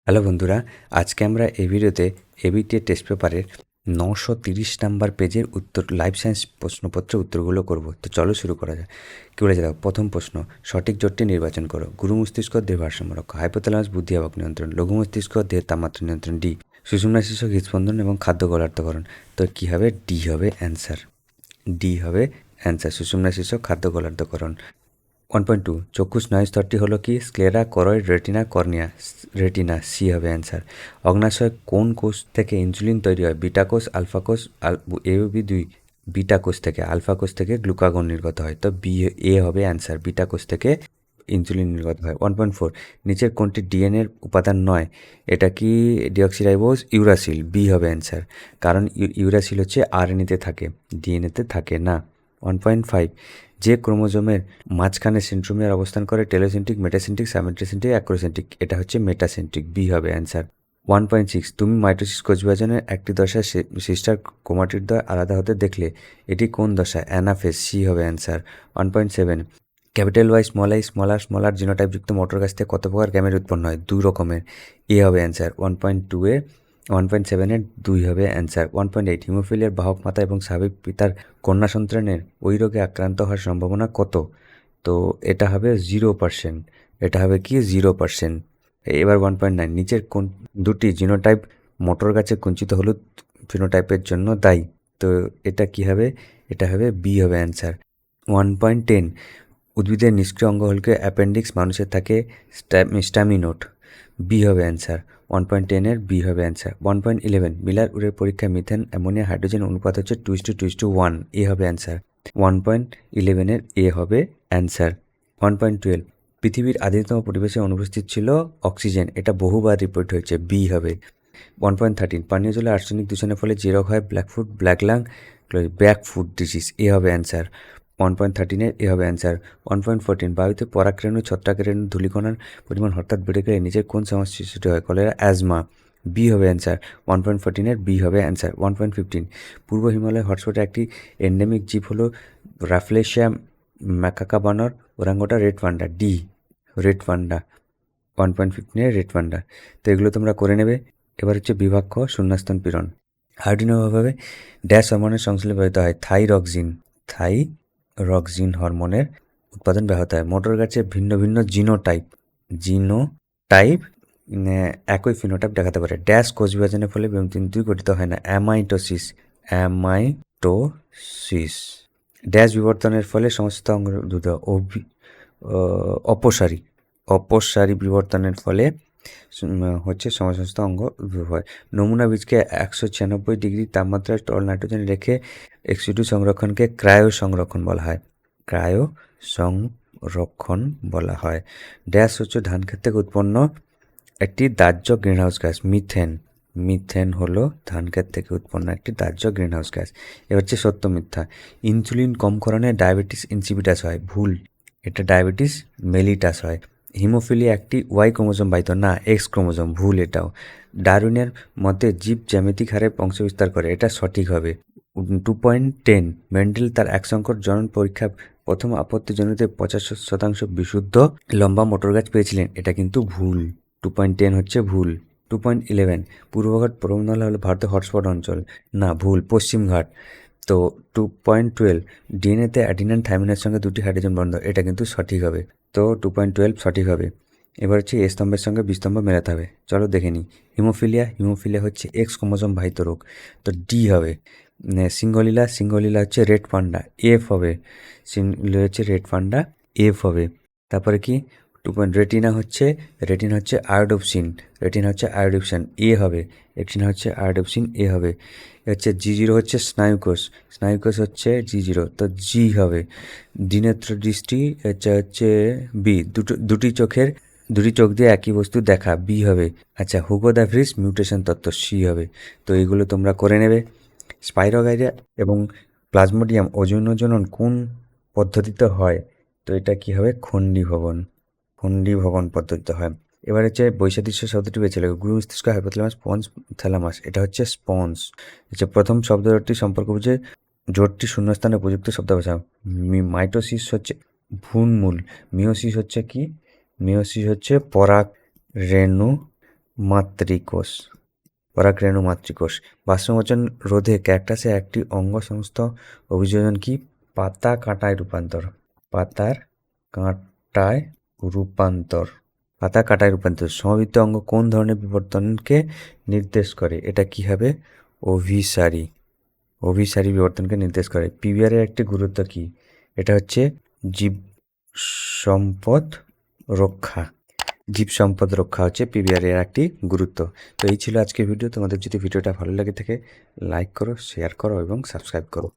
Hello বন্ধুরা, আজকে আমরা এই ভিডিওতে এবিটিএ টেস্ট পেপারের 930 নাম্বার পেজের উত্তর লাইফ সায়েন্স প্রশ্নপত্রের উত্তরগুলো করব। তো চলো শুরু করা যায়। কি বলেছে দেখো, প্রথম প্রশ্ন, সঠিক জোটটি নির্বাচন করো। গুরু মস্তিষ্ক দেহের ভারসাম্য রক্ষা, হাইপোথ্যালামাস বুদ্ধি আবেগ নিয়ন্ত্রণ, লঘু মস্তিষ্ক দেহের তাপমাত্রা নিয়ন্ত্রণ, ডি সুষুম্না শিশু হৃদস্পন্দন এবং খাদ্য গলার্ধকরণ। তো কী হবে? ডি হবে অ্যান্সার। ডি হবে অ্যান্সার, সুষুম্না শিশু খাদ্য গলার্ধকরণ। 1.2, চক্ষু স্নায়ুস্তরটি হলো কি? Sclera, choroid, retina, cornea. Retina, C হবে অ্যান্সার। অগ্নাশয় কোন কোষ থেকে ইনসুলিন তৈরি হয়? বিটা কোষ, আলফা কোষ, এবি2। বিটা কোষ থেকে, আলফা কোষ থেকে গ্লুকাগন নির্গত হয়। তো বি এ হবে অ্যান্সার, বিটা কোষ থেকে ইনসুলিন নির্গত হয়। 1.4, নিচের কোনটি ডিএনএর উপাদান নয়? এটা কি ডিঅক্সিরাইবোজ, ইউরাসিল? বি হবে অ্যান্সার, কারণ ইউরাসিল হচ্ছে আরএনএতে থাকে, ডিএনএতে থাকে না। 1.5, যে ক্রোমোজোমের মাঝখানে সেন্ট্রোমিয়ার অবস্থান করে? Telocentric, metacentric, submetacentric, acrocentric. এটা হচ্ছে মেটাসেন্ট্রিক, বি হবে অ্যান্সার। 1.6, তুমি মাইটোসিস কোষ বিভাজনের একটি দশায় সিস্টার ক্রোমাটিডদ্বয় আলাদা হতে দেখলে, এটি কোন দশা? অ্যানাফেজ, সি হবে answer. 1.7, capital Y, small i, small r জিনোটাইপযুক্ত মোটর গাছ থেকে কত প্রকার গ্যামেট উৎপন্ন হয়? 2 রকমের, এ হবে অ্যান্সার। 1.2 এ 1.7-এর 2 হবে অ্যান্সার। 1.8, হিমোফিলিয়ার বাহক মাতা এবং স্বাভাবিক পিতার কন্যা সন্তানের ওই রোগে আক্রান্ত হওয়ার সম্ভাবনা কত? তো এটা হবে 0%। এটা হবে কি? 0%। এবার 1.9, নিচের কোন দুটি জিনোটাইপ মোটর গাছের কুঞ্চিত হলুদ ফিনোটাইপের জন্য দায়ী? তো এটা কি হবে? এটা হবে বি হবে অ্যান্সার। 1.10, উদ্ভিদের নিষ্ক্রিয় অঙ্গ হলকে অ্যাপেন্ডিক্স, মানুষের থাকে স্ট্যামিনোট। বি হবে অ্যান্সার। 1.10-এর বি হবে অ্যান্সার। 1.11, মিলার উরের পরীক্ষায় মিথেন, অ্যামোনিয়া, হাইড্রোজেন অনুপাত হচ্ছে 2:1, এ হবে অ্যান্সার। 1.11-এর এ হবে অ্যান্সার। 1.12, পৃথিবীর আদিতম পরিবেশে অনুপস্থিত ছিল অক্সিজেন, এটা বহুবার রিপোর্ট হয়েছে, বি হবে। 1.13, পানীয় জলে আর্সেনিক দূষণের ফলে যে রোগ হয়? Blackfoot, black lung, backfoot disease, A হবে অ্যান্সার। 1.13-এর এ হবে অ্যান্সার। 1.14, বায়ুতে পরাগরেণু, ছত্রাকরেণু, ধূলিকণার পরিমাণ হঠাৎ বেড়ে গেলে নিজের কোন সমস্যার সৃষ্টি হয়? কলেরা, অ্যাজমা, বি হবে অ্যান্সার। 1.14-এর বি হবে অ্যান্সার। 1.15, পূর্ব হিমালয় হটস্পটে একটি এন্ডেমিক জীব হলো রাফলেশিয়া ম্যাকাকা বানর, orangutan, red panda. D, red panda. 1.15-এর রেড পান্ডা। তো এগুলো তোমরা করে নেবে। এবার হচ্ছে বিভাগ খ, শূন্যস্থান পীড়ন। আয়োডিনভাবে ড্যাশ হরমোনের সংশ্লেষ ব্যবহৃত হয়? থাইরক্সিন হরমোনের উৎপাদন ব্যাহত হয়। মোটর গাছে ভিন্ন ভিন্ন জিনোটাইপ একই ফিনোটাইপ দেখাতে পারে। ড্যাশ কোষ বিভাজনের ফলে দুই গঠিত হয় না? অ্যামাইটোসিস। ড্যাশ বিবর্তনের ফলে সমস্ত অঙ্গ দ্রুত অপসারী বিবর্তনের ফলে হচ্ছে সমস্ত অঙ্গ হয়। নমুনা বীজকে 196 ডিগ্রি তাপমাত্রায় তরল নাইট্রোজেন রেখে এক্সিডু সংরক্ষণকে ক্রায়ো সংরক্ষণ বলা হয়। ড্যাশ হচ্ছে ধান ক্ষেত থেকে উৎপন্ন একটি দাহ্য গ্রিনহাউস গ্যাস, মিথেন হলো ধান ক্ষেত থেকে উৎপন্ন একটি দাহ্য গ্রিনহাউস গ্যাস। এবার হচ্ছে সত্য মিথ্যা। ইনসুলিন কমকরণে ডায়াবেটিস ইনসিপিটাস হয়? ভুল, এটা ডায়াবেটিস মেলিটাস হয়। হিমোফিলিয়া একটি ওয়াই ক্রোমোজোম বাহিত না, এক্স ক্রোমোজোম, ভুল এটাও। ডারউইনের মতে জীব জ্যামিতিক হারে বংশবিস্তার করে, এটা সঠিক হবে। 2.10, মেন্ডেল তার এক সংকট জনন পরীক্ষা প্রথম আপত্তিজনিত 50% বিশুদ্ধ লম্বা মোটর গাছ পেয়েছিলেন, এটা কিন্তু ভুল। 2.10 হচ্ছে ভুল। 2.11, পূর্বঘাট পর্বতমালা হলো ভারতের হটস্পট অঞ্চল, না ভুল, পশ্চিমঘাট। তো 2.12, ডিএনএতে অ্যাডিনান থাইমিনের সঙ্গে দুটি হাইড্রোজেন বন্ধন, এটা কিন্তু সঠিক হবে। তো 2.12 সঠিক হবে। এবার হচ্ছে এ স্তম্ভের সঙ্গে বি স্তম্ভ মেলাতে হবে, চলো দেখে নিই। হিমোফিলিয়া হচ্ছে এক্স ক্রোমোজোম বাহিত রোগ, তো ডি হবে। সিঙ্গলিলা হচ্ছে রেড পান্ডা, এফ হবে। সিঙ্গলিলা হচ্ছে রেড পান্ডা, এফ হবে। তারপরে কি? রেটিনা হচ্ছে আয়োডোপসিন, এ হবে। রেটিনা হচ্ছে আয়োডোপসিন, এ হবে। হচ্ছে G0 হচ্ছে স্নায়ুকোষ হচ্ছে G0, তো জি হবে। দ্বিনেত্র দৃষ্টি হচ্ছে বি, দুটি চোখ দিয়ে একই বস্তু দেখা, বি হবে। আচ্ছা, হুগো দ্য ভ্রিস মিউটেশন তত্ত্ব, সি হবে। তো এইগুলো তোমরা করে নেবে। স্পাইরোগাইরা এবং প্লাজমোডিয়াম অযৌনজনন কোন পদ্ধতিতে হয়? তো এটা কি হবে? খণ্ডীভবন পদ্ধতিতে হয়। এবার হচ্ছে বৈসাদৃশ্য শব্দটি বেছে লেখো। গুরু মস্তিষ্ক, হাইপোথ্যালামাস, পন্স, থ্যালামাস, এটা হচ্ছে স্পন্স। হচ্ছে প্রথম শব্দটি সম্পর্ক বুঝে জোটটি শূন্যস্থানে উপযুক্ত শব্দ বাছাও। মাইটোসিস হচ্ছে ভ্রূণমূল, মিওসিস হচ্ছে কি? মিওসিস হচ্ছে পরাগ রেণু মাতৃকোষ, পরাগরেণু মাতৃকোষ। বাষ্পমোচন রোধে ক্যাকটাসের একটি অঙ্গ সমস্ত অভিযোজন কি? পাতা কাঁটায় রূপান্তর। পাতার কাঁটায় রূপান্তর। পাতা কাঁটায় রূপান্তর। সমবৃত্ত অঙ্গ কোন ধরনের বিবর্তনকে নির্দেশ করে? এটা কি হবে? অভিসারী। অভিসারী বিবর্তনকে নির্দেশ করে। পিভিআরের একটি গুরুত্ব কি? এটা হচ্ছে জীব সম্পদ রক্ষা। জীব সম্পদ রক্ষা হচ্ছে পিভিআরের একটি গুরুত্ব। তো এই ছিল আজকের ভিডিও। তোমাদের যদি ভিডিওটা ভালো লাগে থাকে লাইক করো, শেয়ার করো এবং সাবস্ক্রাইব করো।